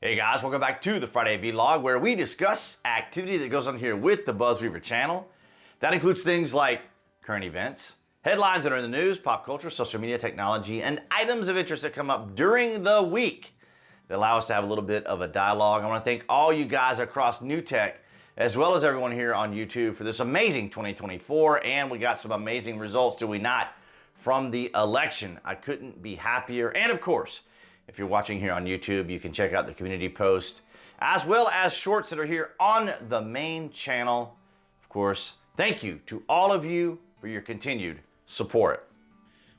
Hey guys, welcome back to the Friday Vlog, where we discuss activity that goes on here with the BuzWeaver channel. That includes things like current events, headlines that are in the news, pop culture, social media, technology, and items of interest that come up during the week that allow us to have a little bit of a dialogue. I want to thank all you guys across New Tech, as well as everyone here on YouTube for this amazing 2024, and we got some amazing results, do we not, from the election. I couldn't be happier, and of course, if you're watching here on YouTube, you can check out the community post, as well as shorts that are here on the main channel. Of course, thank you to all of you for your continued support.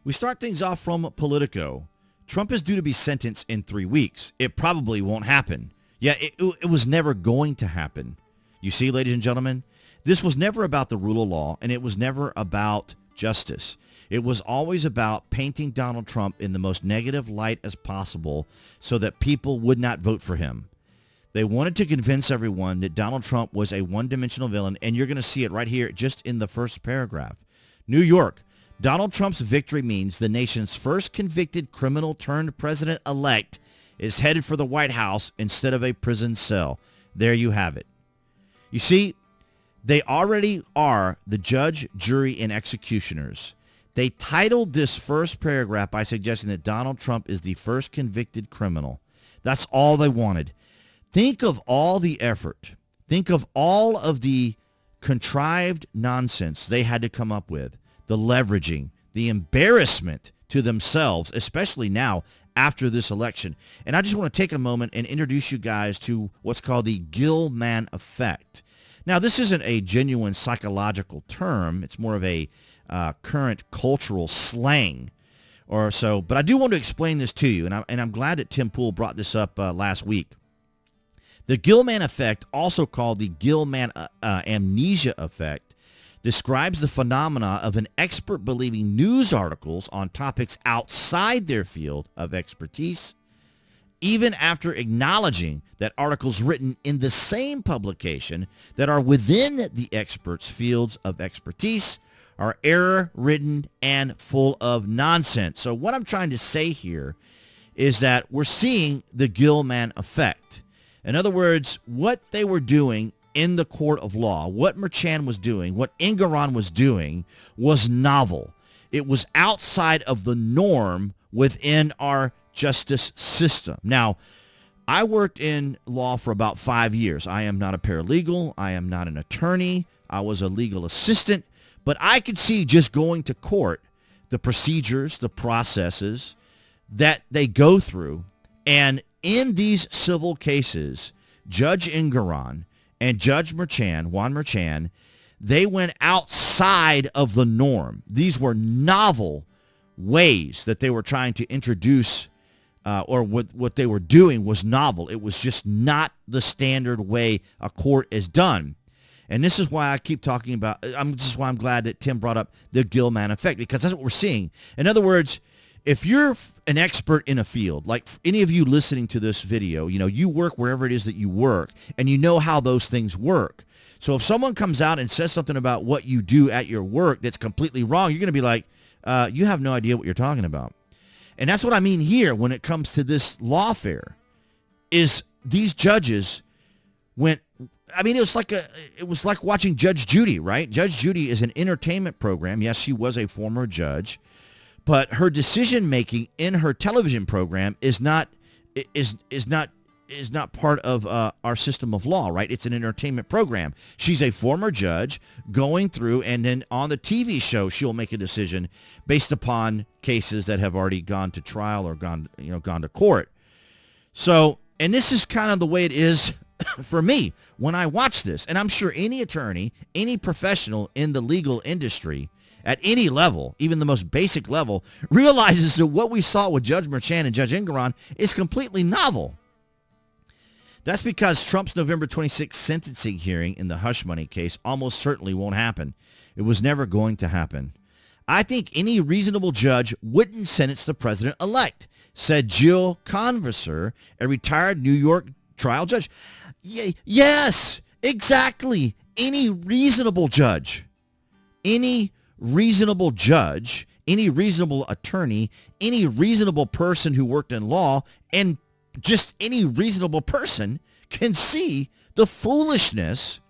We start things off from Politico. Trump is due to be sentenced in 3 weeks. It probably won't happen. Yeah, it was never going to happen. You see, ladies and gentlemen, this was never about the rule of law, and it was never about justice. It was always about painting Donald Trump in the most negative light as possible so that people would not vote for him. They wanted to convince everyone that Donald Trump was a one-dimensional villain, and you're going to see it right here just in the first paragraph. New York, Donald Trump's victory means the nation's first convicted criminal turned president-elect is headed for the White House instead of a prison cell. There you have it. You see, they already are the judge, jury, and executioners. They titled this first paragraph by suggesting that Donald Trump is the first convicted criminal. That's all they wanted. Think of all the effort. Think of all of the contrived nonsense they had to come up with, the leveraging, the embarrassment to themselves, especially now after this election. And I just want to take a moment and introduce you guys to what's called the Gilman effect. Now, this isn't a genuine psychological term. It's more of a current cultural slang or so. But I do want to explain this to you, and I'm glad that Tim Pool brought this up last week. The Gilman effect, also called the Gilman amnesia effect, describes the phenomena of an expert believing news articles on topics outside their field of expertise, even after acknowledging that articles written in the same publication that are within the expert's fields of expertise are error-ridden and full of nonsense. So what I'm trying to say here is that we're seeing the Gilman effect. In other words, what they were doing in the court of law, what 𝐀𝐻𝐻 was doing, what 𝐀𝐻𝐻𝐿 was doing was novel. It was outside of the norm within our justice system. Now, I worked in law for about 5 years. I am not a paralegal. I am not an attorney. I was a legal assistant. But I could see just going to court, the procedures, the processes that they go through. And in these civil cases, Judge 𝐀𝐻𝐻𝐿 and Judge OneAmericNews, they went outside of the norm. These were novel ways that they were trying to introduce, or what they were doing was novel. It was just not the standard way a court is done. And this is why I keep talking about, this is why I'm glad that Tim brought up the Gilman effect, because that's what we're seeing. In other words, if you're an expert in a field, like any of you listening to this video, you know, you work wherever it is that you work, and you know how those things work. So if someone comes out and says something about what you do at your work that's completely wrong, you're going to be like, you have no idea what you're talking about. And that's what I mean here when it comes to this lawfare, is these judges went, I mean, it was like watching Judge Judy, right? Judge Judy is an entertainment program. Yes, she was a former judge, but her decision making in her television program is not part of our system of law, right? It's an entertainment program. She's a former judge going through, and then on the TV show, she'll make a decision based upon cases that have already gone to trial or gone to court. So, and this is kind of the way it is for me when I watch this, and I'm sure any attorney, any professional in the legal industry at any level, even the most basic level, realizes that what we saw with Judge 𝐀𝐻𝐻𝐿 and Judge 𝐀𝐻𝐻𝐿 is completely novel. That's because Trump's November 26th sentencing hearing in the hush money case almost certainly won't happen. It was never going to happen. I think any reasonable judge wouldn't sentence the president-elect, said Jill Converser, a retired New York trial judge. Yes, exactly. Any reasonable judge, any reasonable attorney, any reasonable person who worked in law, and just any reasonable person can see the foolishness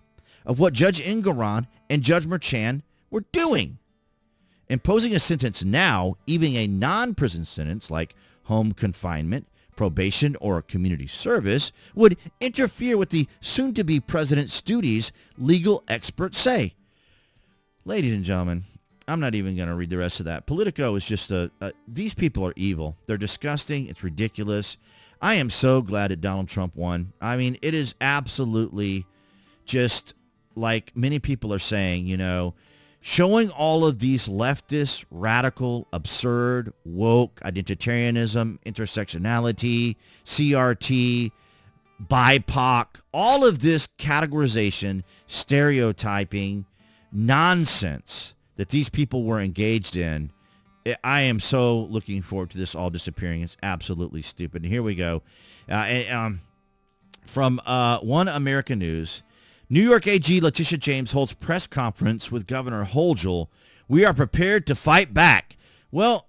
of what Judge Engoron and Judge Merchan were doing. Imposing a sentence now, even a non-prison sentence like home confinement, probation, or community service, would interfere with the soon-to-be president's duties, legal experts say. Ladies and gentlemen, I'm not even going to read the rest of that. Politico is just these people are evil. They're disgusting. It's ridiculous. I am so glad that Donald Trump won. I mean, it is absolutely just like many people are saying, you know, showing all of these leftist, radical, absurd, woke, identitarianism, intersectionality, CRT, BIPOC, all of this categorization, stereotyping, nonsense that these people were engaged in. I am so looking forward to this all disappearing. It's absolutely stupid. And here we go. From OneAmericNews, New York AG Letitia James holds press conference with Governor Hochul. We are prepared to fight back. Well,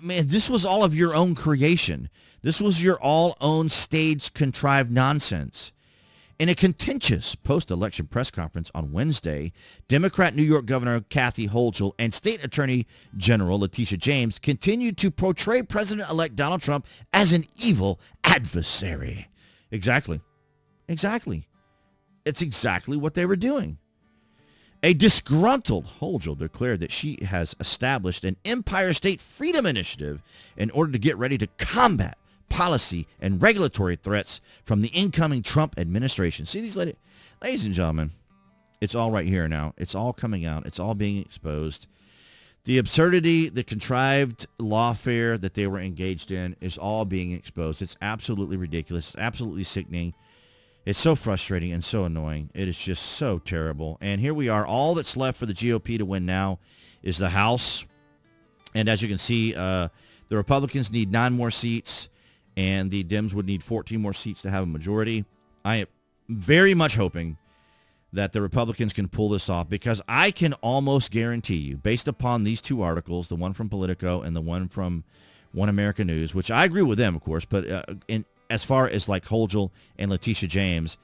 man, this was all of your own creation. This was your all own staged, contrived nonsense. In a contentious post-election press conference on Wednesday, Democrat New York Governor Kathy Hochul and State Attorney General Letitia James continued to portray President-elect Donald Trump as an evil adversary. Exactly. It's exactly what they were doing. A disgruntled Hochul declared that she has established an Empire State Freedom Initiative in order to get ready to combat policy and regulatory threats from the incoming Trump administration. See these ladies and gentlemen, it's all right here now. It's all coming out. It's all being exposed. The absurdity, the contrived lawfare that they were engaged in is all being exposed. It's absolutely ridiculous. It's absolutely sickening. It's so frustrating and so annoying. It is just so terrible. And here we are. All that's left for the GOP to win now is the House. And as you can see, the Republicans need 9 more seats, and the Dems would need 14 more seats to have a majority. I am very much hoping that the Republicans can pull this off, because I can almost guarantee you, based upon these 2 articles, the one from Politico and the one from OneAmericNews, which I agree with them, of course, but as far as like Hochul and Letitia James,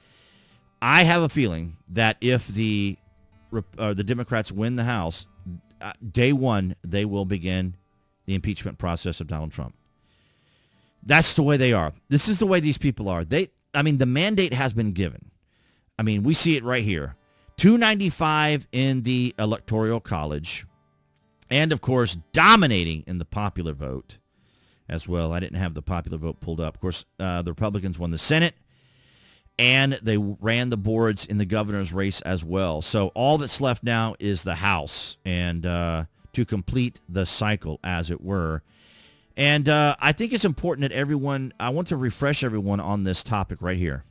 I have a feeling that if the Democrats win the House, day one, they will begin the impeachment process of Donald Trump. That's the way they are. This is the way these people are. The mandate has been given. I mean, we see it right here. 295 in the Electoral College, and of course, dominating in the popular vote as well. I didn't have the popular vote pulled up. Of course, the Republicans won the Senate, and they ran the boards in the governor's race as well. So all that's left now is the House, and to complete the cycle, as it were. And I think it's important that I want to refresh everyone on this topic right here.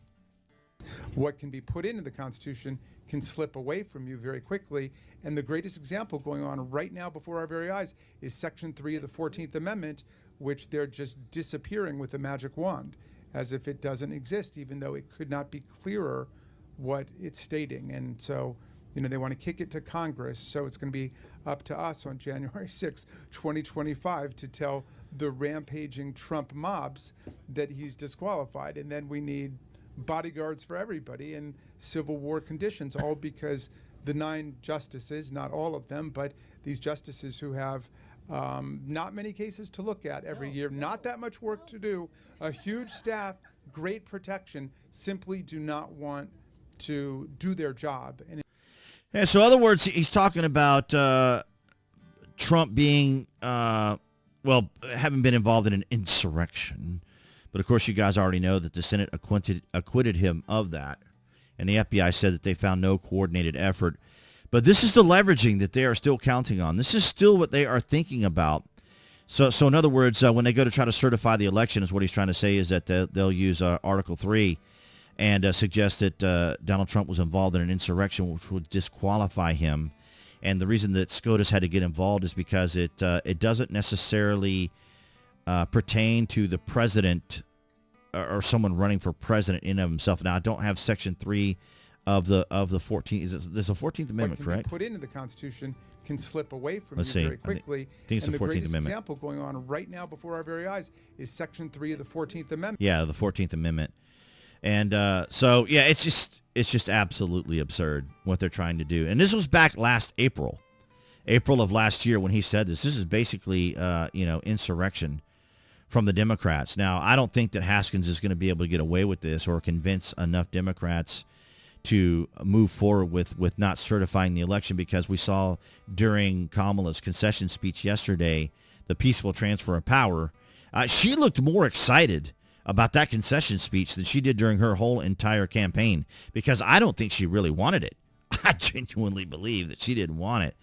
What can be put into the Constitution can slip away from you very quickly. And the greatest example going on right now before our very eyes is Section 3 of the 14th Amendment, which they're just disappearing with a magic wand, as if it doesn't exist, even though it could not be clearer what it's stating. And so, they want to kick it to Congress. So it's going to be up to us on January 6, 2025, to tell the rampaging Trump mobs that he's disqualified. And then we need bodyguards for everybody in Civil War conditions, all because the 9 justices, not all of them, but these justices who have not many cases to look at every year, not that much work to do, a huge staff, great protection, simply do not want to do their job. Yeah, so in other words, he's talking about Trump being, having been involved in an insurrection. But, of course, you guys already know that the Senate acquitted him of that. And the FBI said that they found no coordinated effort. But this is the leveraging that they are still counting on. This is still what they are thinking about. So in other words, when they go to try to certify the election, is what he's trying to say is that they'll use Article 3 and suggest that Donald Trump was involved in an insurrection, which would disqualify him. And the reason that SCOTUS had to get involved is because it doesn't necessarily pertain to the president or someone running for president in of himself. Now, I don't have Section 3 of the 14th. There's a 14th Amendment, what can correct? be put into the Constitution can slip away from Let's you see. very quickly. I think it's and the the 14th greatest Amendment. example going on right now before our very eyes is Section 3 of the 14th Amendment. Yeah, the 14th Amendment. And so, yeah, it's just absolutely absurd what they're trying to do. And this was back last April of last year when he said this. This is basically, insurrection from the Democrats. Now, I don't think that Haskins is going to be able to get away with this or convince enough Democrats to move forward with not certifying the election, because we saw during Kamala's concession speech yesterday, the peaceful transfer of power, she looked more excited about that concession speech than she did during her whole entire campaign, because I don't think she really wanted it. I genuinely believe that she didn't want it.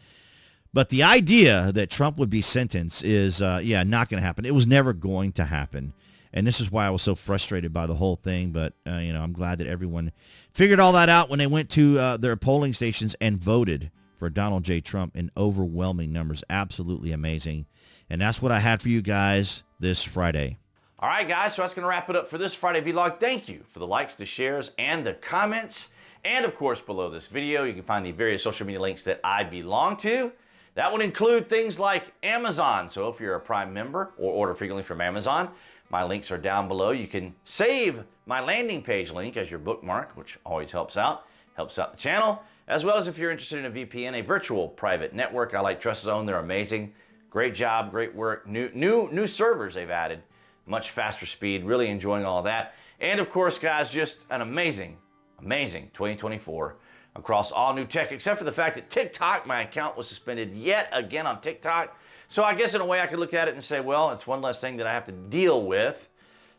But the idea that Trump would be sentenced is, not going to happen. It was never going to happen. And this is why I was so frustrated by the whole thing. But, I'm glad that everyone figured all that out when they went to their polling stations and voted for Donald J. Trump in overwhelming numbers. Absolutely amazing. And that's what I had for you guys this Friday. All right, guys, so that's going to wrap it up for this Friday vlog. Thank you for the likes, the shares, and the comments. And, of course, below this video, you can find the various social media links that I belong to. That would include things like Amazon. So if you're a Prime member or order frequently from Amazon, my links are down below. You can save my landing page link as your bookmark, which always helps out the channel, as well as if you're interested in a VPN, a virtual private network. I like TrustZone. They're amazing. Great job, great work. New servers they've added. Much faster speed. Really enjoying all of that. And of course, guys, just an amazing 2024 across all new tech, except for the fact that TikTok, my account was suspended yet again on TikTok. So I guess in a way I could look at it and say, well, it's one less thing that I have to deal with.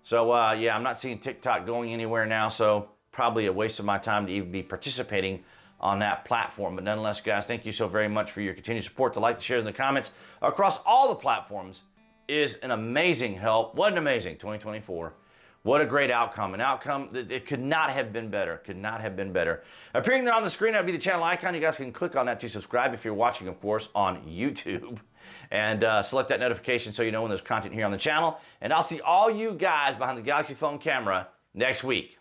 So I'm not seeing TikTok going anywhere now, so probably a waste of my time to even be participating on that platform. But nonetheless, guys, thank you so very much for your continued support. The like, the share, and the comments across all the platforms is an amazing help. What an amazing 2024. What a great outcome. An outcome that it could not have been better. Could not have been better. Appearing there on the screen, that would be the channel icon. You guys can click on that to subscribe if you're watching, of course, on YouTube. And select that notification so you know when there's content here on the channel. And I'll see all you guys behind the Galaxy phone camera next week.